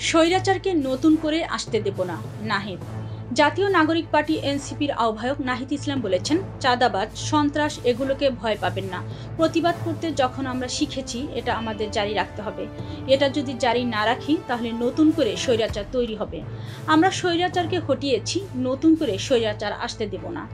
স্বৈরাচারকে নতুন করে আসতে দেব না, নাহিদ। জাতীয় নাগরিক পার্টি এনসিপির আহ্বায়ক নাহিদ ইসলাম বলেছেন, চাঁদাবাজ, সন্ত্রাস এগুলোকে ভয় পাবেন না। প্রতিবাদ করতে যখন আমরা শিখেছি, এটা আমাদের জারি রাখতে হবে। এটা যদি জারি না রাখি, তাহলে নতুন করে স্বৈরাচার তৈরি হবে। আমরা স্বৈরাচারকে হটিয়েছি, নতুন করে স্বৈরাচার আসতে দেব না।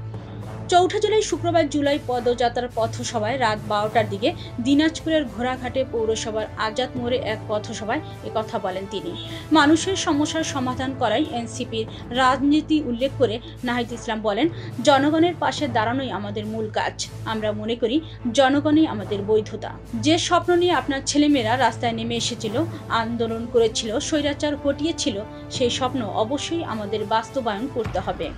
৪ জুলাই শুক্রবার জুলাই পদযাত্রার পথসভায় রাত ১২টার দিকে দিনাজপুরের ঘোড়াঘাটে পৌরসভার আজাদ মোড়ে এক পথসভায় একথা বলেন তিনি। মানুষের সমস্যার সমাধান করাই এনসিপির রাজনীতি উল্লেখ করে নাহিদ ইসলাম বলেন, জনগণের পাশে দাঁড়ানোই আমাদের মূল কাজ। আমরা মনে করি জনগণই আমাদের বৈধতা। যে স্বপ্ন নিয়ে আপনার ছেলেমেয়েরা রাস্তায় নেমে এসেছিল, আন্দোলন করেছিল, স্বৈরাচার হটিয়েছিল, সেই স্বপ্ন অবশ্যই আমাদের বাস্তবায়ন করতে হবে।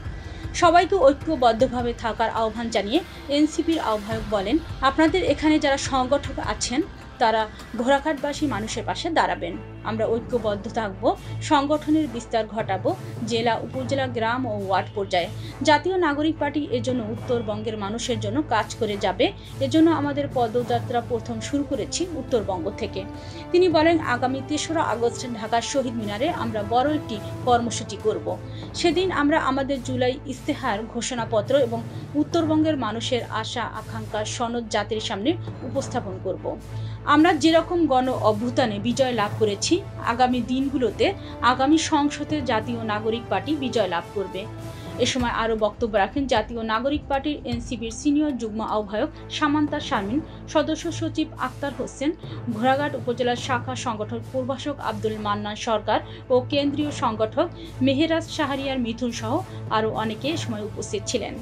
সবাইকে ঐক্যবদ্ধভাবে থাকার আহ্বান জানিয়ে এনসিপির আহ্বায়ক বলেন, আপনাদের এখানে যারা সংগঠক আছেন তারা ঘোড়াঘাটবাসী মানুষের পাশে দাঁড়াবেন। আমরা ঐক্যবদ্ধ থাকব, সংগঠনের বিস্তার ঘটাবো জেলা, উপজেলা, গ্রাম ও ওয়ার্ড পর্যায়ে। জাতীয় নাগরিক পার্টি এজন্য উত্তরবঙ্গের মানুষের জন্য কাজ করে যাবে। এজন্য আমাদের পদযাত্রা প্রথম শুরু করেছি উত্তরবঙ্গ থেকে। তিনি বলেন, আগামী ৩রা আগস্ট ঢাকার শহীদ মিনারে আমরা বড় একটি কর্মসূচি করব। সেদিন আমরা আমাদের জুলাই ইস্তেহার, ঘোষণাপত্র এবং উত্তরবঙ্গের মানুষের আশা আকাঙ্ক্ষা সনদ জাতির সামনে উপস্থাপন করব। আমরা যেরকম গণ অভ্যুত্থানে বিজয় লাভ করেছি, আগামী দিনগুলোতে আগামী সংসদে জাতীয় নাগরিক পার্টি বিজয় লাভ করবে। এ সময় আরও বক্তব্য রাখেন জাতীয় নাগরিক পার্টির এনসিপির সিনিয়র যুগ্ম আহ্বায়ক সামান্তা শারমিন, সদস্য সচিব আক্তার হোসেন, ঘোড়াঘাট উপজেলার শাখা সংগঠক প্রভাষক আব্দুল মান্নান সরকার ও কেন্দ্রীয় সংগঠক মেহেরাজ শাহরিয়ার মিথুন সহ আরও অনেকে এ সময় উপস্থিত ছিলেন।